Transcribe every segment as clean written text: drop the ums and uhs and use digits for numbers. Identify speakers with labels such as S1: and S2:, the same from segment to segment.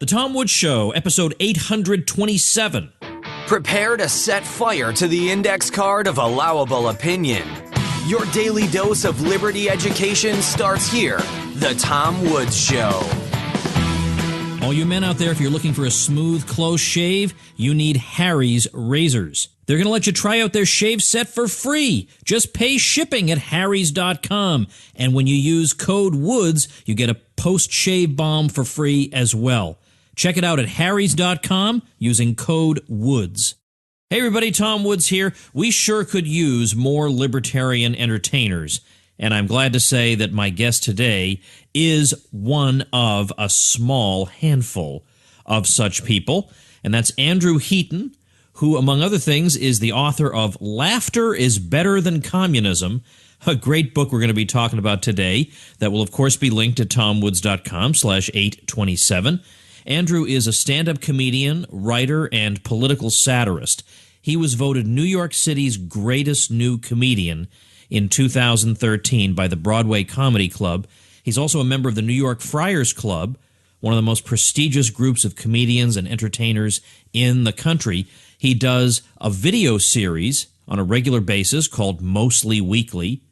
S1: The Tom Woods Show, episode 827.
S2: Prepare to set fire to the index card of allowable opinion. Your daily dose of liberty education starts here. The Tom Woods Show.
S1: All you men out there, if you're looking for a smooth, close shave, you need Harry's razors. They're going to let you try out their shave set for free. Just pay shipping at harrys.com. And when you use code WOODS, you get a post-shave balm for free as well. Check it out at harrys.com using code WOODS. Hey everybody, Tom Woods here. We sure could use more libertarian entertainers. And I'm glad to say that my guest today is one of a small handful of such people. And that's Andrew Heaton, who, among other things, is the author of Laughter is Better Than Communism, a great book we're going to be talking about today that will, of course, be linked at tomwoods.com/827. Andrew is a stand-up comedian, writer, and political satirist. He was voted New York City's greatest new comedian in 2013 by the Broadway Comedy Club. He's also a member of the New York Friars Club, one of the most prestigious groups of comedians and entertainers in the country. He does a video series on a regular basis called Mostly Weekly,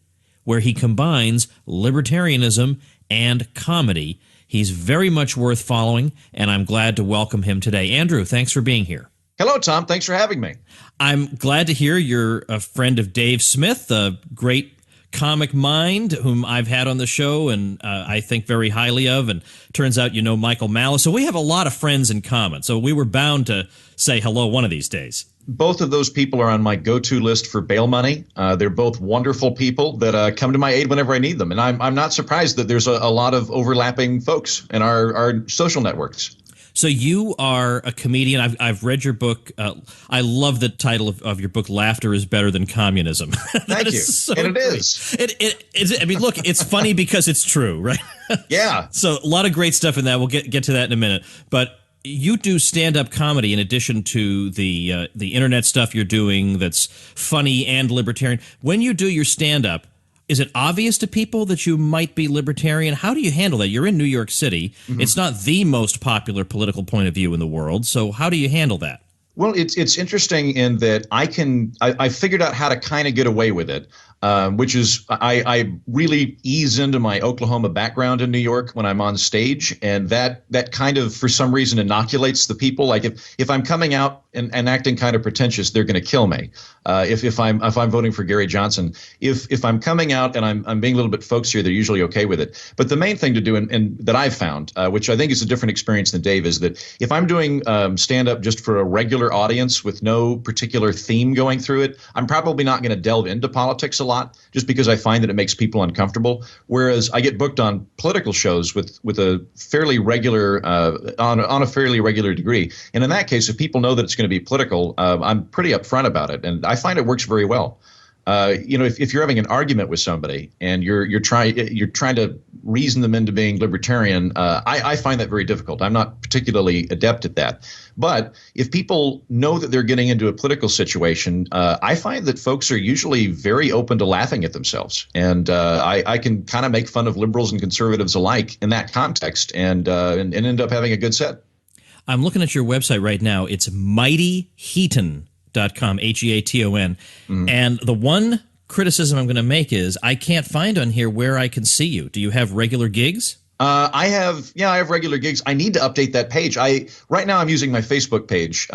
S1: where he combines libertarianism and comedy. He's very much worth following, and I'm glad to welcome him today. Andrew, thanks for being here.
S3: Hello, Tom. Thanks for having me.
S1: I'm glad to hear you're a friend of Dave Smith, a great comic mind whom I've had on the show and I think very highly of, and turns out you know Michael Malice. So we have a lot of friends in common, so we were bound to say hello one of these days.
S3: Both of those people are on my go-to list for bail money. They're both wonderful people that come to my aid whenever I need them. And I'm not surprised that there's a lot of overlapping folks in our social networks.
S1: So you are a comedian. I've read your book. I love the title of your book, Laughter is Better Than Communism.
S3: Thank you.
S1: So
S3: and it
S1: great.
S3: is.
S1: It is. I mean, look, it's funny because it's true, right?
S3: Yeah.
S1: So a lot of great stuff in that. We'll get to that in a minute. But you do stand-up comedy in addition to the internet stuff you're doing that's funny and libertarian. When you do your stand-up, is it obvious to people that you might be libertarian? How do you handle that? You're in New York City. Mm-hmm. It's not the most popular political point of view in the world. So how do you handle that?
S3: Well, it's interesting in that I figured out how to kind of get away with it, which is I really ease into my Oklahoma background in New York when I'm on stage, and that kind of for some reason inoculates the people. Like if I'm coming out and acting kind of pretentious, they're going to kill me. If I'm voting for Gary Johnson, if I'm coming out and I'm being a little bit folksier, they're usually okay with it. But the main thing to do, and that I've found, which I think is a different experience than Dave, is that if I'm doing stand up just for a regular audience with no particular theme going through it, I'm probably not going to delve into politics a lot, just because I find that it makes people uncomfortable. Whereas I get booked on political shows with a fairly regular on a fairly regular degree, and in that case, if people know that it's going to be political, I'm pretty upfront about it, and I find it works very well. If you're having an argument with somebody and you're trying to reason them into being libertarian, I find that very difficult. I'm not particularly adept at that. But if people know that they're getting into a political situation, I find that folks are usually very open to laughing at themselves, and I can kind of make fun of liberals and conservatives alike in that context, and end up having a good set.
S1: I'm looking at your website right now. It's mightyheaton.com, Heaton. And the one criticism I'm going to make is I can't find on here where I can see you. Do you have regular gigs?
S3: I have regular gigs. I need to update that page. Right now I'm using my Facebook page,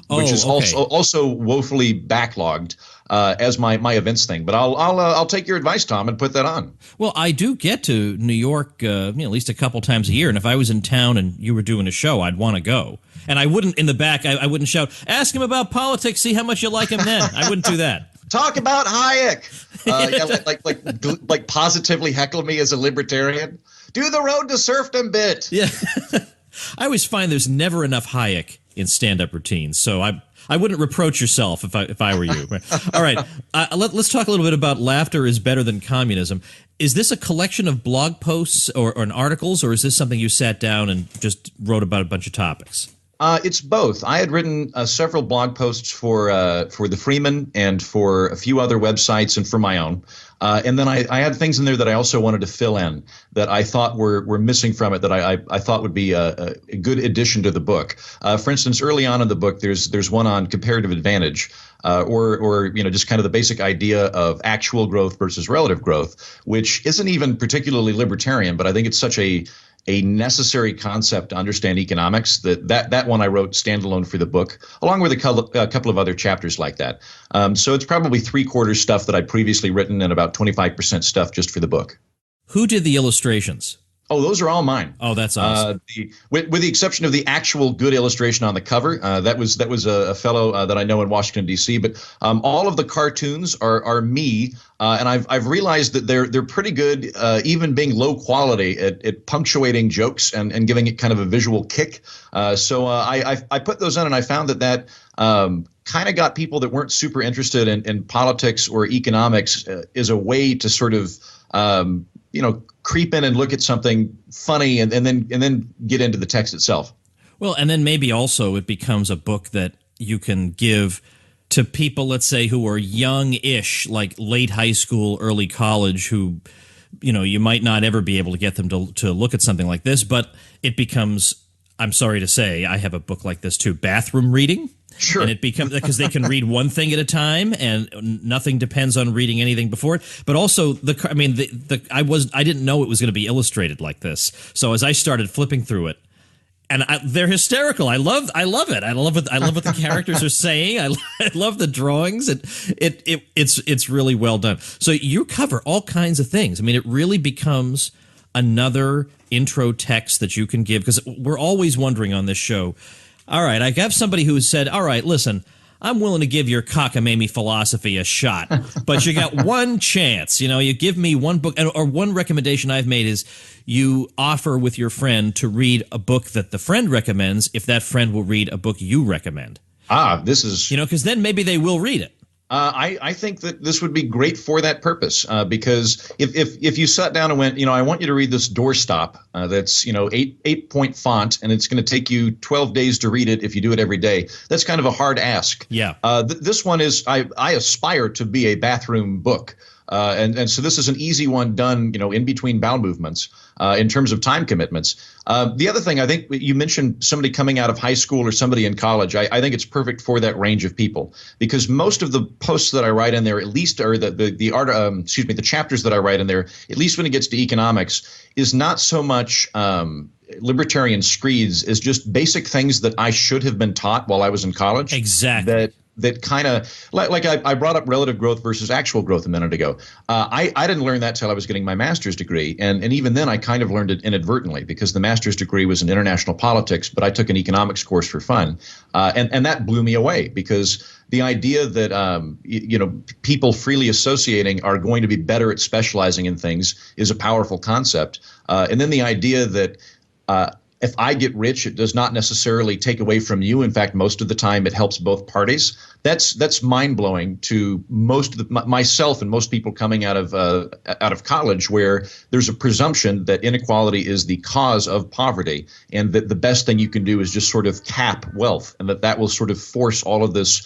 S3: which is also woefully backlogged as my events thing. But I'll take your advice, Tom, and put that on.
S1: Well, I do get to New York at least a couple times a year, and if I was in town and you were doing a show, I'd want to go. And I wouldn't in the back. I wouldn't shout, "Ask him about politics. See how much you like him." Then I wouldn't do that.
S3: Talk about Hayek. Like positively heckle me as a libertarian. Do the road to serfdom bit.
S1: Yeah. I always find there's never enough Hayek in stand-up routines, so I wouldn't reproach yourself if I were you. All right, let's talk a little bit about Laughter is Better Than Communism. Is this a collection of blog posts or articles, or is this something you sat down and just wrote about a bunch of topics?
S3: It's both. I had written several blog posts for the Freeman and for a few other websites and for my own. And then I had things in there that I also wanted to fill in that I thought were missing from it that I thought would be a good addition to the book. For instance, early on in the book, there's one on comparative advantage, or just kind of the basic idea of actual growth versus relative growth, which isn't even particularly libertarian, but I think it's such a necessary concept to understand economics that one I wrote standalone for the book, along with a couple of other chapters like that. So it's probably 3/4 stuff that I'd previously written and about 25% stuff just for the book.
S1: Who did the illustrations?
S3: Oh, those are all mine.
S1: Oh, that's awesome.
S3: With the exception of the actual good illustration on the cover, that was a fellow that I know in Washington D.C. But all of the cartoons are me, and I've realized that they're pretty good, even being low quality at punctuating jokes and giving it kind of a visual kick. So I put those in, and I found that kind of got people that weren't super interested in politics or economics is a way to sort of creep in and look at something funny and then get into the text itself.
S1: Well, and then maybe also it becomes a book that you can give to people, let's say, who are young-ish, like late high school, early college, who, you might not ever be able to get them to look at something like this, but it becomes, I'm sorry to say, I have a book like this too, bathroom reading.
S3: Sure.
S1: And it becomes because they can read one thing at a time, and nothing depends on reading anything before it. But also, I didn't know it was going to be illustrated like this. So as I started flipping through it, and they're hysterical. I love it. I love what the characters are saying. I love the drawings. It's really well done. So you cover all kinds of things. I mean, it really becomes another intro text that you can give, because we're always wondering on this show. All right, I have somebody who said, all right, listen, I'm willing to give your cockamamie philosophy a shot, but you got one chance. You give me one book, or one recommendation I've made is you offer with your friend to read a book that the friend recommends if that friend will read a book you recommend.
S3: This is...
S1: because then maybe they will read it.
S3: I think that this would be great for that purpose, because if you sat down and went, I want you to read this doorstop that's 8-point font, and it's going to take you 12 days to read it if you do it every day. That's kind of a hard ask.
S1: Yeah.
S3: This one is I aspire to be a bathroom book. And so this is an easy one done, in between bowel movements in terms of time commitments. The other thing, I think you mentioned somebody coming out of high school or somebody in college. I think it's perfect for that range of people, because most of the posts that I write in there, at least, or the chapters that I write in there, at least when it gets to economics, is not so much libertarian screeds as just basic things that I should have been taught while I was in college.
S1: Exactly.
S3: That kind of like I brought up relative growth versus actual growth a minute ago. I didn't learn that till I was getting my master's degree. And even then I kind of learned it inadvertently, because the master's degree was in international politics, but I took an economics course for fun. And that blew me away, because the idea that, people freely associating are going to be better at specializing in things is a powerful concept. And then the idea that, if I get rich, it does not necessarily take away from you. In fact, most of the time it helps both parties. That's mind-blowing to myself and most people coming out of college, where there's a presumption that inequality is the cause of poverty, and that the best thing you can do is just sort of cap wealth, and that will sort of force all of this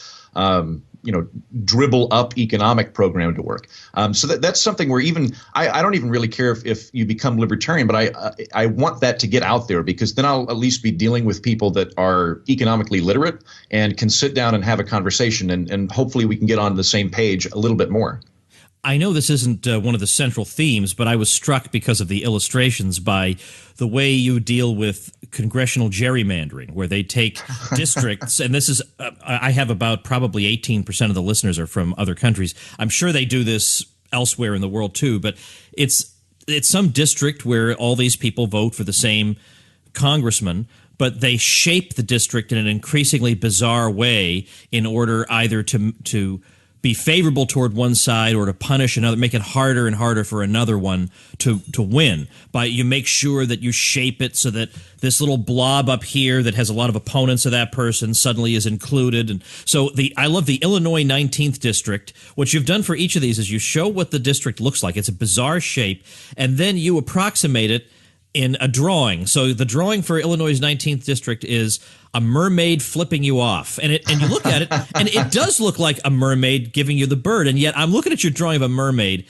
S3: dribble up economic program to work. So that's something where even I don't even really care if you become libertarian, but I want that to get out there, because then I'll at least be dealing with people that are economically literate and can sit down and have a conversation, and hopefully we can get on the same page a little bit more.
S1: I know this isn't one of the central themes, but I was struck because of the illustrations by the way you deal with congressional gerrymandering, where they take districts, and this is, I have about probably 18% of the listeners are from other countries. I'm sure they do this elsewhere in the world too, but it's some district where all these people vote for the same congressman, but they shape the district in an increasingly bizarre way in order either to be favorable toward one side or to punish another, make it harder and harder for another one to win. But you make sure that you shape it so that this little blob up here that has a lot of opponents of that person suddenly is included. And so I love the Illinois 19th district. What you've done for each of these is you show what the district looks like. It's a bizarre shape, and then you approximate it in a drawing. So the drawing for Illinois' 19th district is a mermaid flipping you off. And you look at it, and it does look like a mermaid giving you the bird. And yet I'm looking at your drawing of a mermaid.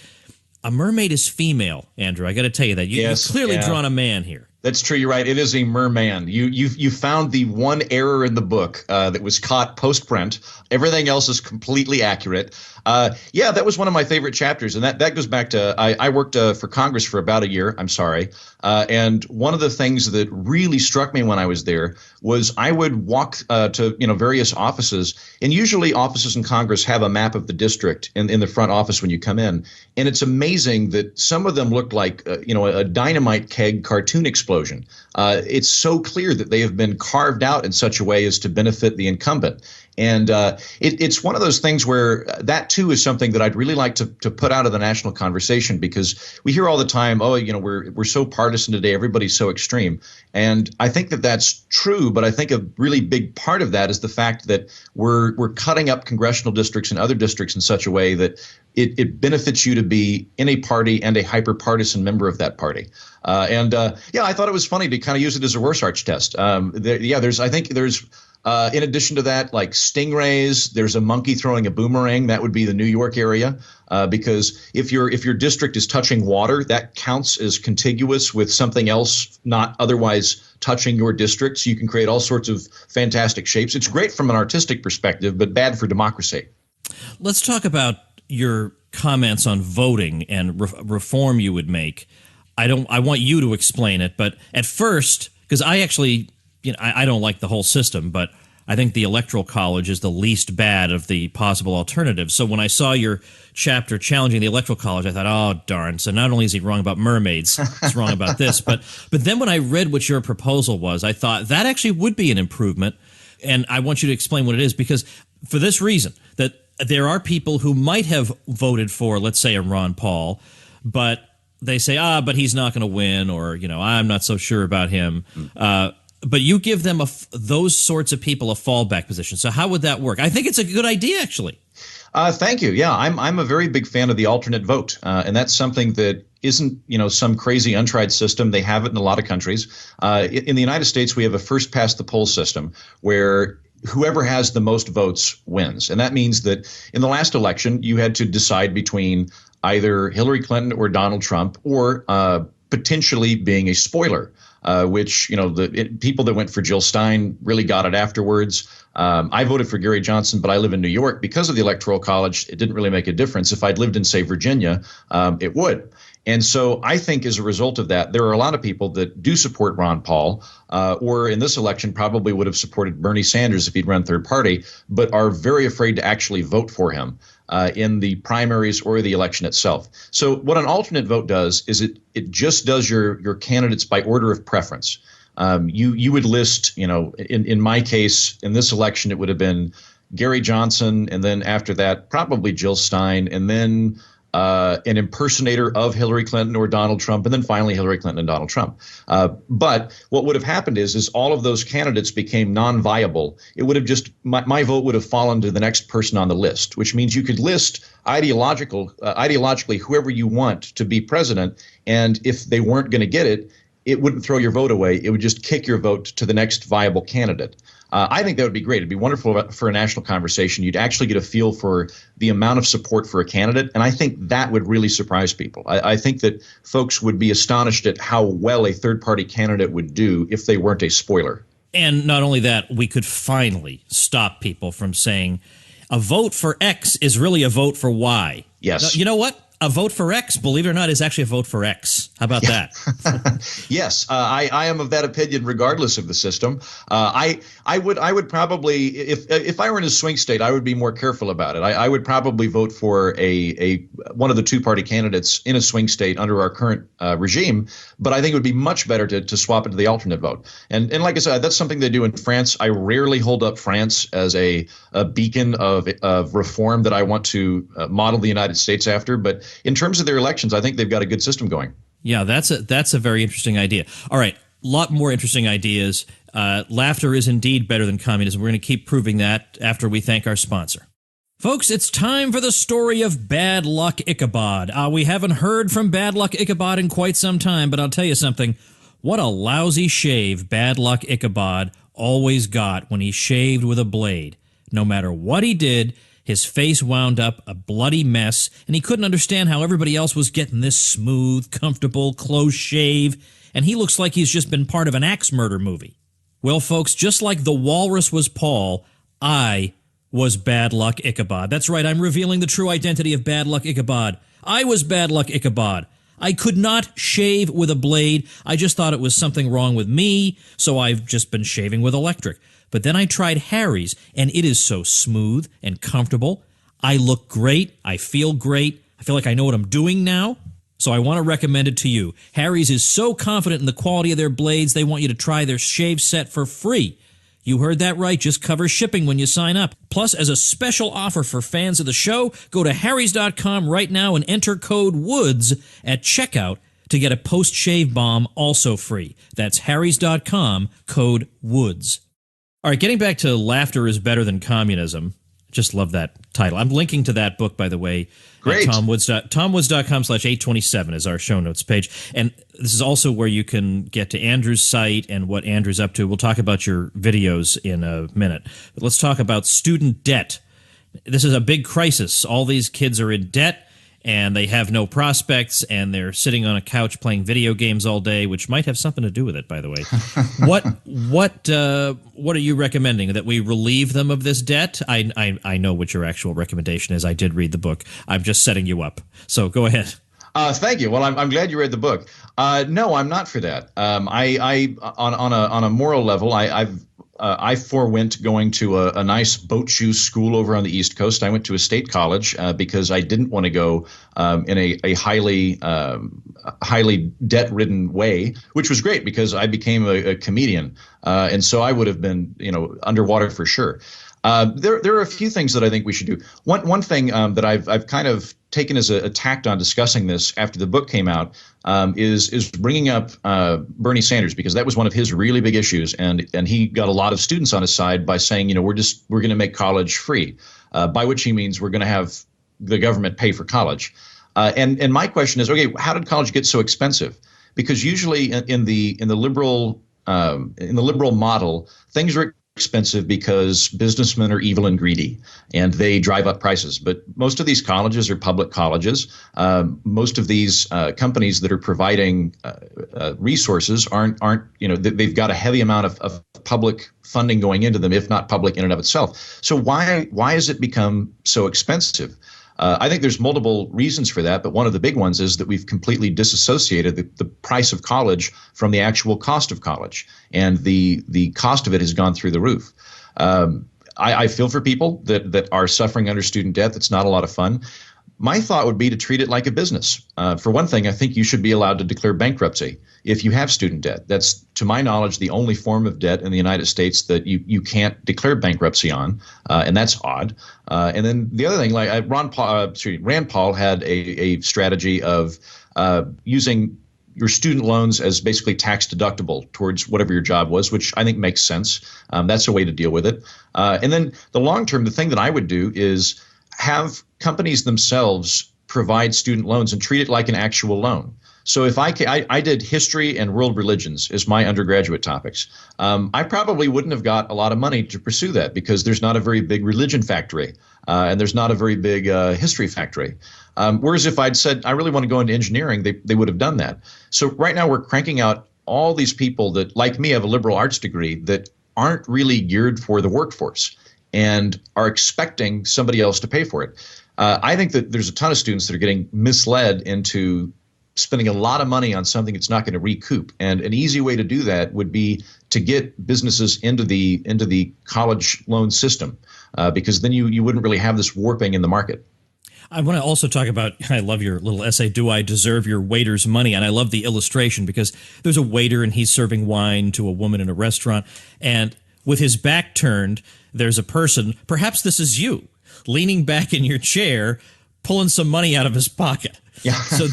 S1: A mermaid is female, Andrew. I got to tell you that. You've clearly drawn a man here.
S3: That's true. You're right. It is a merman. You found the one error in the book that was caught post-print. Everything else is completely accurate. That was one of my favorite chapters, and that goes back to I worked for Congress for about a year. I'm sorry. And one of the things that really struck me when I was there was I would walk to various offices, and usually offices in Congress have a map of the district in the front office when you come in, and it's amazing that some of them look like a dynamite keg cartoon explosion. It's so clear that they have been carved out in such a way as to benefit the incumbent. And it's one of those things where that, too, is something that I'd really like to put out of the national conversation, because we hear all the time, we're so partisan today. Everybody's so extreme. And I think that that's true. But I think a really big part of that is the fact that we're cutting up congressional districts and other districts in such a way that it benefits you to be in a party and a hyper-partisan member of that party. I thought it was funny to kind of use it as a Rorschach test. There's in addition to that, like stingrays, there's a monkey throwing a boomerang. That would be the New York area, because if your district is touching water, that counts as contiguous with something else not otherwise touching your district. So you can create all sorts of fantastic shapes. It's great from an artistic perspective, but bad for democracy.
S1: Let's talk about your comments on voting and reform you would make. I want you to explain it, but at first, because I actually, I don't like the whole system, but I think the Electoral College is the least bad of the possible alternatives. So when I saw your chapter challenging the Electoral College, I thought, oh, darn. So not only is he wrong about mermaids, he's wrong about this. But then when I read what your proposal was, I thought that actually would be an improvement. And I want you to explain what it is, because for this reason, that there are people who might have voted for, let's say, a Ron Paul, but they say, but he's not going to win, or, I'm not so sure about him. But you give them those sorts of people a fallback position. So how would that work? I think it's a good idea, actually.
S3: Thank you. Yeah, I'm a very big fan of the alternate vote, and that's something that isn't some crazy untried system. They have it in a lot of countries. In the United States, we have a first past the poll system where whoever has the most votes wins, and that means that in the last election you had to decide between either Hillary Clinton or Donald Trump, or potentially being a spoiler. Which, the people that went for Jill Stein really got it afterwards. I voted for Gary Johnson, but I live in New York. Because of the Electoral College, it didn't really make a difference. If I'd lived in, say, Virginia, it would. And so I think as a result of that, there are a lot of people that do support Ron Paul, or in this election probably would have supported Bernie Sanders if he'd run third party, but are very afraid to actually vote for him in the primaries or the election itself. So what an alternate vote does is it just does your candidates by order of preference. You would list, in my case, in this election, it would have been Gary Johnson, and then after that, probably Jill Stein, and then an impersonator of Hillary Clinton or Donald Trump, and then finally Hillary Clinton and Donald Trump. But what would have happened is all of those candidates became non-viable. It would have just my vote would have fallen to the next person on the list, which means you could list ideologically whoever you want to be president, and if they weren't going to get it, it wouldn't throw your vote away. It would just kick your vote to the next viable candidate. I think that would be great. It'd be wonderful for a national conversation. You'd actually get a feel for the amount of support for a candidate, and I think that would really surprise people. I think that folks would be astonished at how well a third-party candidate would do if they weren't a spoiler.
S1: And not only that, we could finally stop people from saying a vote for X is really a vote for Y.
S3: Yes.
S1: You know what? A vote for X, believe it or not, is actually a vote for X. How about that?
S3: Yes, I am of that opinion, regardless of the system. I would probably, if I were in a swing state, I would be more careful about it. I would probably vote for one of the two-party candidates in a swing state under our current regime. But I think it would be much better to swap it to the alternate vote. And like I said, that's something they do in France. I rarely hold up France as a beacon of reform that I want to model the United States after. But in terms of their elections, I think they've got a good system going.
S1: Yeah, that's a very interesting idea. All right, a lot more interesting ideas. Laughter is indeed better than communism. We're going to keep proving that after we thank our sponsor. Folks, it's time for the story of Bad Luck Ichabod. We haven't heard from Bad Luck Ichabod in quite some time, but I'll tell you something. What a lousy shave Bad Luck Ichabod always got when he shaved with a blade. No matter what he did, his face wound up a bloody mess, and he couldn't understand how everybody else was getting this smooth, comfortable, close shave, and he looks like he's just been part of an axe murder movie. Well, folks, just like the walrus was Paul, I was Bad Luck Ichabod. That's right, I'm revealing the true identity of Bad Luck Ichabod. I was Bad Luck Ichabod. I could not shave with a blade. I just thought it was something wrong with me, so I've just been shaving with electric. But then I tried Harry's, and it is so smooth and comfortable. I look great. I feel great. I feel like I know what I'm doing now. So I want to recommend it to you. Harry's is so confident in the quality of their blades, they want you to try their shave set for free. You heard that right. Just cover shipping when you sign up. Plus, as a special offer for fans of the show, go to harrys.com right now and enter code WOODS at checkout to get a post-shave balm also free. That's harrys.com, code WOODS. All right, getting back to Laughter is Better Than Communism. Just love that title. I'm linking to that book, by the way.
S3: Great.
S1: TomWoods.com/827 is our show notes page. And this is also where you can get to Andrew's site and what Andrew's up to. We'll talk about your videos in a minute. But let's talk about student debt. This is a big crisis. All these kids are in debt, and they have no prospects, and they're sitting on a couch playing video games all day, which might have something to do with it, by the way. What are you recommending? That we relieve them of this debt? I know what your actual recommendation is. I did read the book. I'm just setting you up. So go ahead.
S3: Thank you. Well, I'm glad you read the book. No, I'm not for that. On a moral level, I forewent going to a nice boat shoe school over on the East Coast. I went to a state college because I didn't want to go in a highly debt-ridden way, which was great because I became a comedian, and so I would have been underwater for sure. There are a few things that I think we should do. One thing that I've kind of taken as a tact on discussing this after the book came out is bringing up Bernie Sanders, because that was one of his really big issues, and he got a lot of students on his side by saying, we're going to make college free, by which he means we're going to have the government pay for college. And my question is, okay, how did college get so expensive? Because usually in the liberal model, things are expensive because businessmen are evil and greedy, and they drive up prices. But most of these colleges are public colleges. Most of these companies that are providing resources aren't they've got a heavy amount of public funding going into them, if not public in and of itself. So why has it become so expensive? I think there's multiple reasons for that, but one of the big ones is that we've completely disassociated the price of college from the actual cost of college, and the cost of it has gone through the roof. I feel for people that are suffering under student debt. That's not a lot of fun. My thought would be to treat it like a business. For one thing, I think you should be allowed to declare bankruptcy if you have student debt. That's, to my knowledge, the only form of debt in the United States that you can't declare bankruptcy on, and that's odd. And then the other thing, like Rand Paul had a strategy of using your student loans as basically tax deductible towards whatever your job was, which I think makes sense. That's a way to deal with it. And then the long term, the thing that I would do is have companies themselves provide student loans and treat it like an actual loan. So if I did history and world religions as my undergraduate topics, I probably wouldn't have got a lot of money to pursue that because there's not a very big religion factory and there's not a very big history factory. Whereas if I'd said I really want to go into engineering, they would have done that. So right now we're cranking out all these people that, like me, have a liberal arts degree that aren't really geared for the workforce and are expecting somebody else to pay for it. I think that there's a ton of students that are getting misled into spending a lot of money on something it's not going to recoup. And an easy way to do that would be to get businesses into the college loan system, because then you wouldn't really have this warping in the market.
S1: I want to also talk about, I love your little essay, Do I Deserve Your Waiter's Money? And I love the illustration because there's a waiter and he's serving wine to a woman in a restaurant. And with his back turned, there's a person, perhaps this is you, leaning back in your chair, pulling some money out of his pocket.
S3: Yeah.
S1: So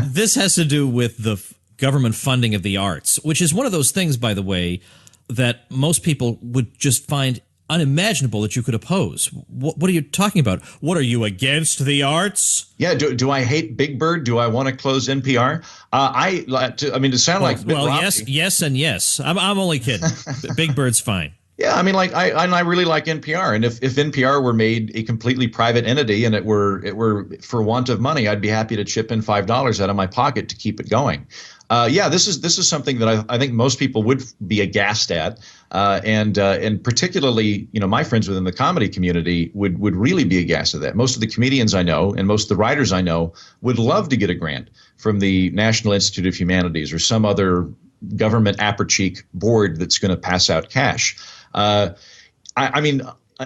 S1: this has to do with the government funding of the arts, which is one of those things, by the way, that most people would just find unimaginable that you could oppose. What are you talking about? What, are you against the arts?
S3: Yeah. Do I hate Big Bird? Do I want to close NPR? I mean, to sound like
S1: well, yes, and yes. I'm only kidding. Big Bird's fine.
S3: Yeah, I mean, like I really like NPR, and if NPR were made a completely private entity and it were for want of money, I'd be happy to chip in $5 out of my pocket to keep it going. Yeah, this is something that I think most people would be aghast at, and particularly, you know, my friends within the comedy community would really be aghast at that. Most of the comedians I know and most of the writers I know would love to get a grant from the National Institute of Humanities or some other government apper-cheek board that's going to pass out cash. I mean,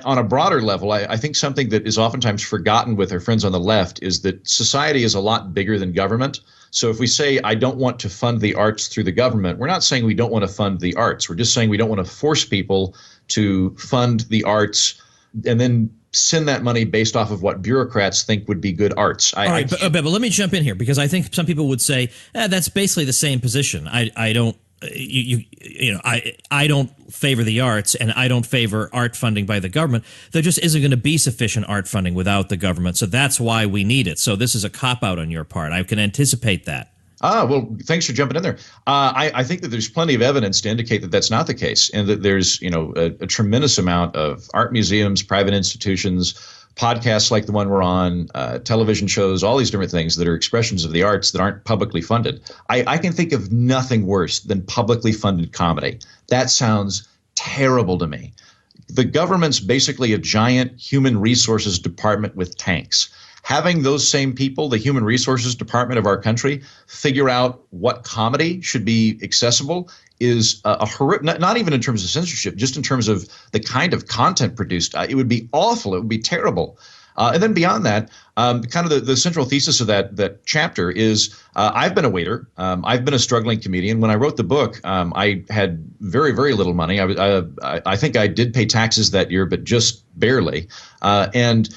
S3: on a broader level, I think something that is oftentimes forgotten with our friends on the left is that society is a lot bigger than government. So if we say, I don't want to fund the arts through the government, we're not saying we don't want to fund the arts. We're just saying we don't want to force people to fund the arts and then send that money based off of what bureaucrats think would be good arts.
S1: All right, but let me jump in here, because I think some people would say, that's basically the same position. I don't. I don't favor the arts, and I don't favor art funding by the government. There just isn't going to be sufficient art funding without the government, so that's why we need it. So this is a cop-out on your part. I can anticipate that.
S3: Well, thanks for jumping in there. I think that there's plenty of evidence to indicate that that's not the case, and that there's, you know, a tremendous amount of art museums, private institutions, podcasts like the one we're on, television shows, all these different things that are expressions of the arts that aren't publicly funded. I can think of nothing worse than publicly funded comedy. That sounds terrible to me. The government's basically a giant human resources department with tanks. Having those same people, the human resources department of our country, figure out what comedy should be accessible is a horrific, not even in terms of censorship, just in terms of the kind of content produced. It would be awful. It would be terrible. And then beyond that, kind of the central thesis of that chapter is I've been a waiter. I've been a struggling comedian. When I wrote the book, I had very, very little money. I think I did pay taxes that year, but just barely. And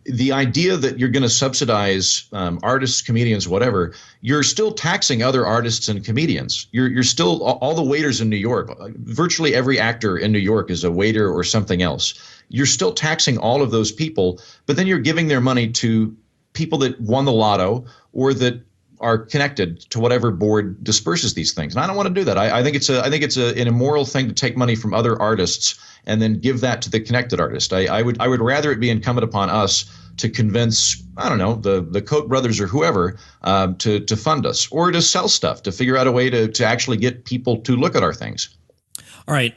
S3: the idea that you're going to subsidize artists, comedians, whatever, you're still taxing other artists and comedians. You're still all the waiters in New York. Virtually every actor in New York is a waiter or something else. You're still taxing all of those people, but then you're giving their money to people that won the lotto or that are connected to whatever board disperses these things. And I don't want to do that. I think it's an immoral thing to take money from other artists and then give that to the connected artist. I would rather it be incumbent upon us to convince, I don't know, the Koch brothers or whoever to fund us, or to sell stuff, to figure out a way to actually get people to look at our things.
S1: All right,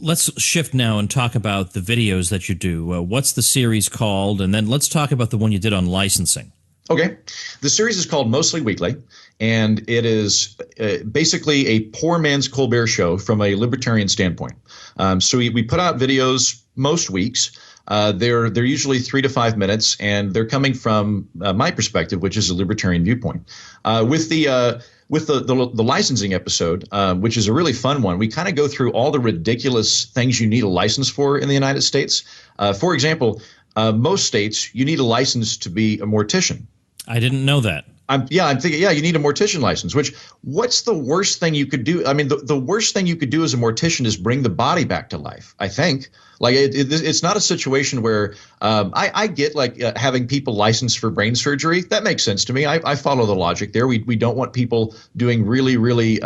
S1: let's shift now and talk about the videos that you do. What's the series called? And then let's talk about the one you did on licensing.
S3: Okay. The series is called Mostly Weekly, and it is basically a poor man's Colbert show from a libertarian standpoint. So we put out videos most weeks. They're usually 3 to 5 minutes, and they're coming from my perspective, which is a libertarian viewpoint. With the licensing episode, which is a really fun one, we kind of go through all the ridiculous things you need a license for in the United States. For example, most states, you need a license to be a mortician.
S1: I didn't know that.
S3: I'm thinking, you need a mortician license, what's the worst thing you could do? I mean, the worst thing you could do as a mortician is bring the body back to life, I think. Like, it's not a situation where I get like having people licensed for brain surgery. That makes sense to me. I follow the logic there. We don't want people doing really, really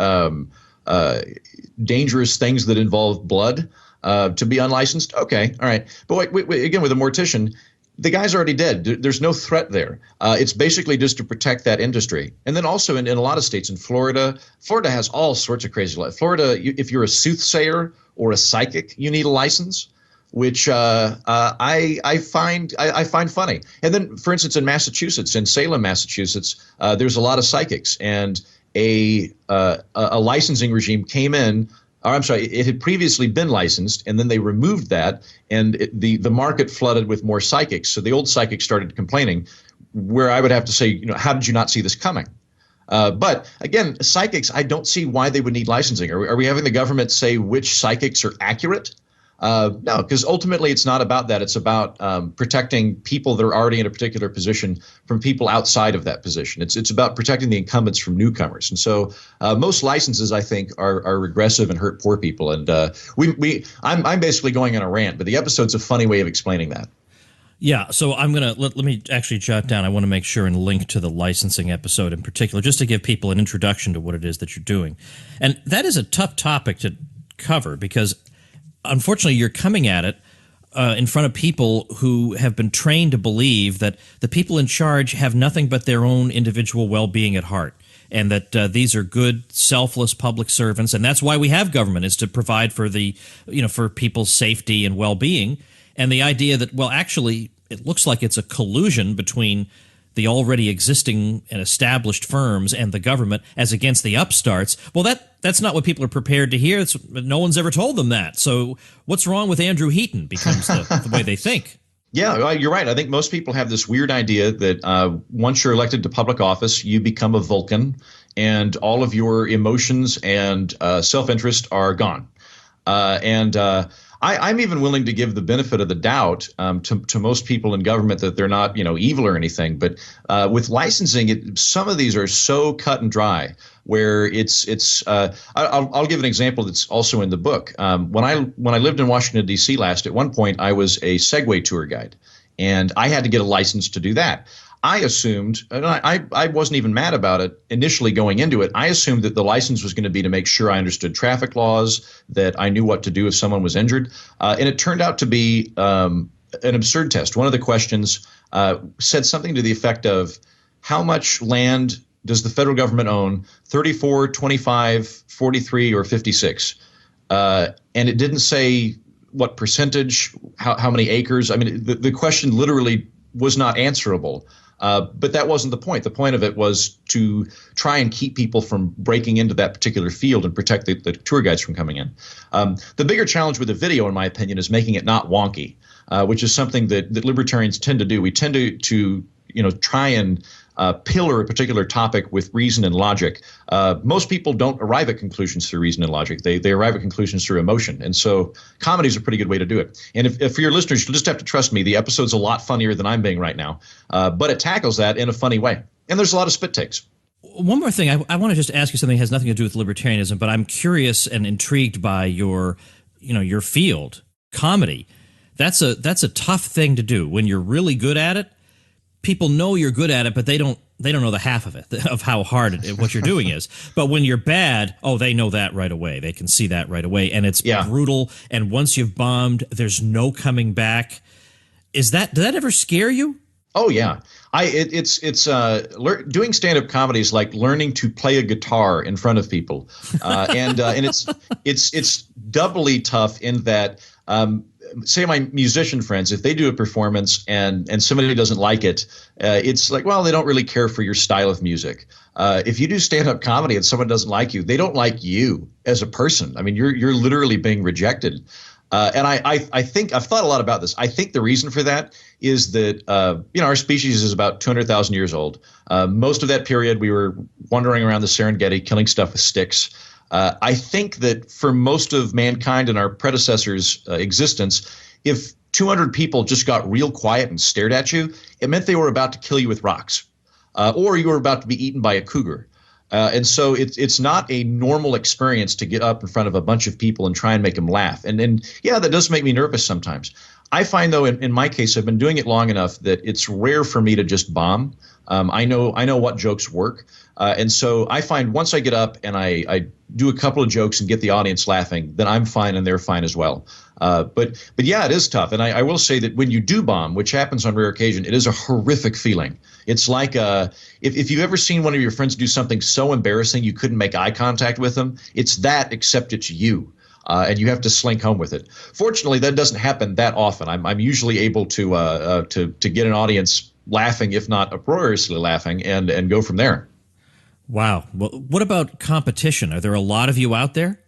S3: dangerous things that involve blood to be unlicensed. Okay, all right. But wait, again, with a mortician, the guy's already dead. There's no threat there. It's basically just to protect that industry. And then also in a lot of states, in Florida has all sorts of crazy life. Florida, if you're a soothsayer or a psychic, you need a license, which I find funny. And then, for instance, in Massachusetts, in Salem, Massachusetts, there's a lot of psychics, and a licensing regime came in. Or I'm sorry, it had previously been licensed, and then they removed that, and the market flooded with more psychics. So the old psychics started complaining, where I would have to say, how did you not see this coming? But again, psychics, I don't see why they would need licensing. Are we having the government say which psychics are accurate? No, because ultimately it's not about that. It's about protecting people that are already in a particular position from people outside of that position. It's about protecting the incumbents from newcomers. And so most licenses, I think, are regressive and hurt poor people. And I'm basically going on a rant, but the episode's a funny way of explaining that.
S1: Yeah, so I'm going to let me actually jot down. I want to make sure and link to the licensing episode in particular, just to give people an introduction to what it is that you're doing. And that is a tough topic to cover because unfortunately, you're coming at it in front of people who have been trained to believe that the people in charge have nothing but their own individual well-being at heart, and that these are good, selfless public servants, and that's why we have government, is to provide for for people's safety and well-being. And the idea that, well, actually, it looks like it's a collusion between the already existing and established firms and the government as against the upstarts. Well, that's not what people are prepared to hear. No one's ever told them that. So what's wrong with Andrew Heaton becomes the way they think.
S3: Yeah, you're right. I think most people have this weird idea that once you're elected to public office, you become a Vulcan and all of your emotions and self-interest are gone. I'm even willing to give the benefit of the doubt to most people in government that they're not, evil or anything. But with licensing, some of these are so cut and dry where I'll give an example that's also in the book. When I lived in Washington, D.C. last, at one point, I was a Segway tour guide, and I had to get a license to do that. I assumed, and I wasn't even mad about it initially going into it, I assumed that the license was going to be to make sure I understood traffic laws, that I knew what to do if someone was injured. And it turned out to be an absurd test. One of the questions said something to the effect of, how much land does the federal government own? 34, 25, 43, or 56? And it didn't say what percentage, how many acres. I mean, the question literally was not answerable. But that wasn't the point. The point of it was to try and keep people from breaking into that particular field and protect the tour guides from coming in. The bigger challenge with the video, in my opinion, is making it not wonky, which is something that libertarians tend to do. We tend to try and pillar a particular topic with reason and logic. Most people don't arrive at conclusions through reason and logic. They arrive at conclusions through emotion. And so comedy is a pretty good way to do it. And if for your listeners, you'll just have to trust me, the episode's a lot funnier than I'm being right now. But it tackles that in a funny way. And there's a lot of spit takes.
S1: One more thing. I want to just ask you something that has nothing to do with libertarianism, but I'm curious and intrigued by your field, comedy. That's a tough thing to do. When you're really good at it, people know you're good at it, but they don't know the half of it, of how hard what you're doing is. But when you're bad, they know that right away. They can see that right away, and it's brutal. And once you've bombed, there's no coming back. Did that ever scare you?
S3: Oh yeah, doing stand-up comedy is like learning to play a guitar in front of people, and it's doubly tough in that. Say my musician friends, if they do a performance and somebody doesn't like it, it's like, well, they don't really care for your style of music. If you do stand-up comedy and someone doesn't like you, they don't like you as a person. I mean, you're literally being rejected. And I think I've thought a lot about this. I think the reason for that is that our species is about 200,000 years old. Most of that period, we were wandering around the Serengeti, killing stuff with sticks. I think that for most of mankind and our predecessors' existence, if 200 people just got real quiet and stared at you, it meant they were about to kill you with rocks, or you were about to be eaten by a cougar. And so it's not a normal experience to get up in front of a bunch of people and try and make them laugh. And yeah, that does make me nervous sometimes. I find, though, in my case, I've been doing it long enough that it's rare for me to just bomb. I know what jokes work. And so I find once I get up and I do a couple of jokes and get the audience laughing, then I'm fine and they're fine as well. But yeah, it is tough. And I will say that when you do bomb, which happens on rare occasion, it is a horrific feeling. It's like if you've ever seen one of your friends do something so embarrassing you couldn't make eye contact with them, it's that, except it's you. And you have to slink home with it. Fortunately, that doesn't happen that often. I'm usually able to get an audience laughing, if not uproariously laughing, and go from there.
S1: Wow. Well, what about competition? Are there a lot of you out there?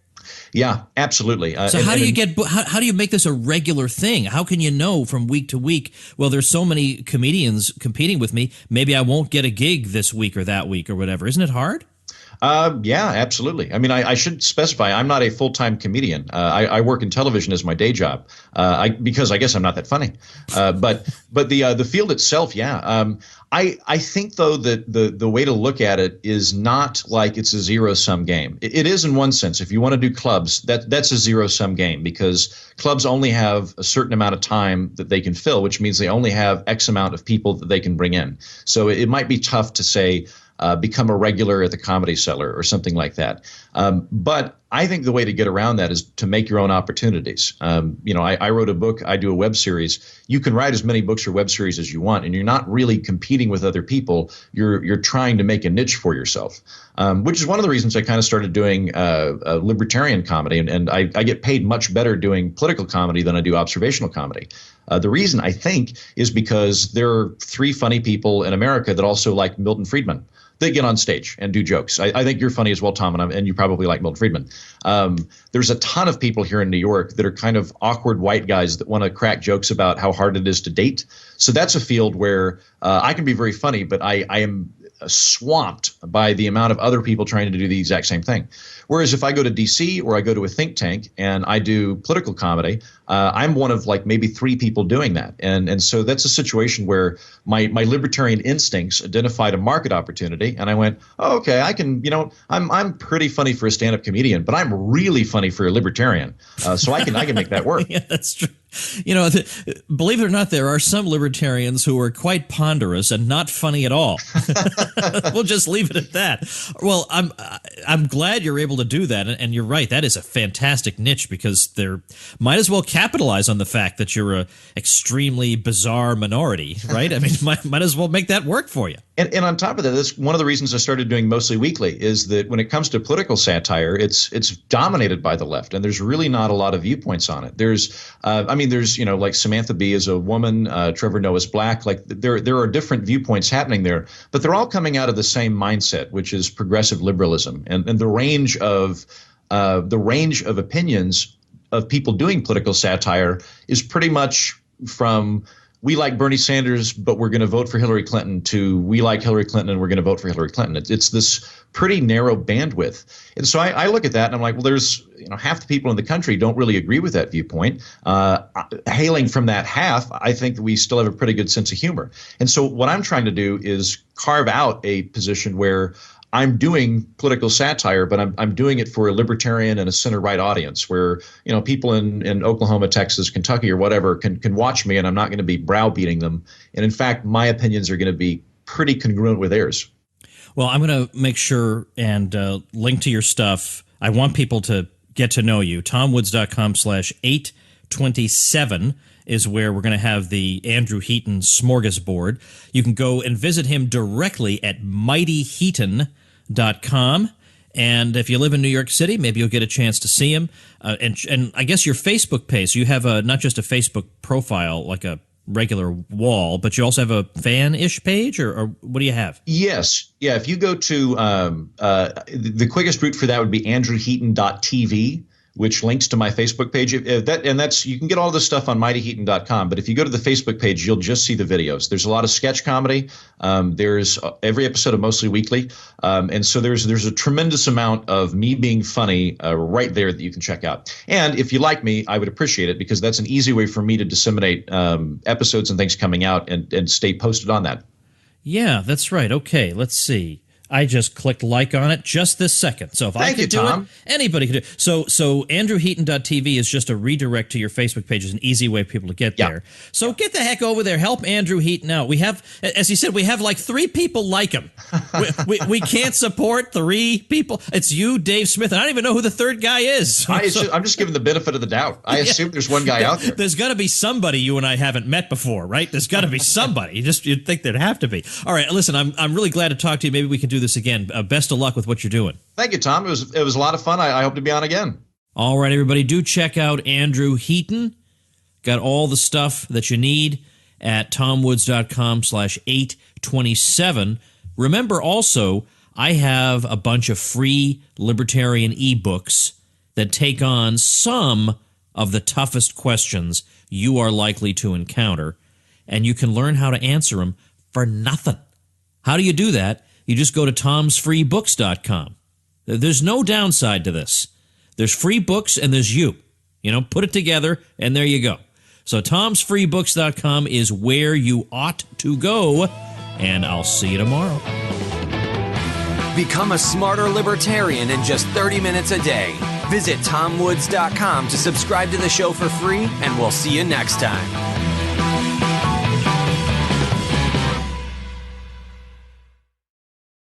S3: Yeah, absolutely.
S1: So how do you make this a regular thing? How can you know from week to week, well, there's so many comedians competing with me, maybe I won't get a gig this week or that week or whatever? Isn't it hard?
S3: Yeah, absolutely. I mean, I should specify I'm not a full-time comedian. I work in television as my day job because I guess I'm not that funny. But the field itself, yeah. I think though that the way to look at it is not like it's a zero-sum game. It is in one sense. If you want to do clubs, that's a zero-sum game because clubs only have a certain amount of time that they can fill, which means they only have X amount of people that they can bring in. So it might be tough to say, become a regular at the Comedy Cellar or something like that. But I think the way to get around that is to make your own opportunities. I wrote a book. I do a web series. You can write as many books or web series as you want, and you're not really competing with other people. You're trying to make a niche for yourself, which is one of the reasons I kind of started doing libertarian comedy, and I get paid much better doing political comedy than I do observational comedy. The reason, I think, is because there are 3 funny people in America that also like Milton Friedman. They get on stage and do jokes. I think you're funny as well, Tom, and you probably like Milton Friedman. There's a ton of people here in New York that are kind of awkward white guys that want to crack jokes about how hard it is to date. So that's a field where I can be very funny, but I am swamped by the amount of other people trying to do the exact same thing. Whereas if I go to DC or I go to a think tank and I do political comedy, I'm one of like maybe 3 people doing that. And so that's a situation where my libertarian instincts identified a market opportunity. And I went, oh, okay, I can, I'm pretty funny for a stand-up comedian, but I'm really funny for a libertarian. So I can make that work.
S1: Yeah, that's true. Believe it or not, there are some libertarians who are quite ponderous and not funny at all. We'll just leave it at that. Well, I'm glad you're able to do that, and you're right. That is a fantastic niche because there might as well capitalize on the fact that you're a extremely bizarre minority, right? I mean, might as well make that work for you.
S3: And on top of that, that's one of the reasons I started doing Mostly Weekly is that when it comes to political satire, it's dominated by the left, and there's really not a lot of viewpoints on it. There's like Samantha Bee is a woman, Trevor Noah's black. Like there are different viewpoints happening there, but they're all coming out of the same mindset, which is progressive liberalism, and the range of opinions of people doing political satire is pretty much from we like Bernie Sanders, but we're going to vote for Hillary Clinton to we like Hillary Clinton and we're going to vote for Hillary Clinton. It's this pretty narrow bandwidth. And so I look at that and I'm like, well, there's half the people in the country don't really agree with that viewpoint. Hailing from that half, I think that we still have a pretty good sense of humor. And so what I'm trying to do is carve out a position where I'm doing political satire, but I'm doing it for a libertarian and a center-right audience where, people in Oklahoma, Texas, Kentucky, or whatever can watch me, and I'm not going to be browbeating them. And in fact, my opinions are going to be pretty congruent with theirs.
S1: Well, I'm going to make sure and link to your stuff. I want people to get to know you. TomWoods.com/827 is where we're going to have the Andrew Heaton smorgasbord. You can go and visit him directly at mightyheaton.com. And if you live in New York City, maybe you'll get a chance to see him. And I guess your Facebook page, so you have not just a Facebook profile like a regular wall, but you also have a fan-ish page, or what do you have?
S3: Yes. Yeah, if you go to the quickest route for that would be andrewheaton.tv, which links to my Facebook page. That's you can get all this stuff on mightyheaton.com. But if you go to the Facebook page, you'll just see the videos. There's a lot of sketch comedy. There's every episode of Mostly Weekly. And so there's a tremendous amount of me being funny right there that you can check out. And if you like me, I would appreciate it because that's an easy way for me to disseminate episodes and things coming out and stay posted on that.
S1: Yeah, that's right. Okay, let's see. I just clicked like on it just this second. So if I could do it, anybody could do it. So andrewheaton.tv is just a redirect to your Facebook page. Is an easy way for people to get there. So get the heck over there. Help Andrew Heaton out. We have, as he said, we have like 3 people like him. we can't support 3 people. It's you, Dave Smith, and I don't even know who the 3rd guy is.
S3: I'm just giving the benefit of the doubt. I assume there's one guy out there.
S1: There's got to be somebody you and I haven't met before, right? There's got to be somebody. You'd think there'd have to be. All right, listen, I'm really glad to talk to you. Maybe we can do this again. Best of luck with what you're doing.
S3: Thank you, Tom. It was a lot of fun. I hope to be on again.
S1: All right, everybody, do check out Andrew Heaton. Got all the stuff that you need at tomwoods.com/827. Remember also, I have a bunch of free libertarian ebooks that take on some of the toughest questions you are likely to encounter, and you can learn how to answer them for nothing. How do you do that? You just go to tomsfreebooks.com. There's no downside to this. There's free books and there's you. Put it together and there you go. So tomsfreebooks.com is where you ought to go, and I'll see you tomorrow.
S2: Become a smarter libertarian in just 30 minutes a day. Visit tomwoods.com to subscribe to the show for free, and we'll see you next time.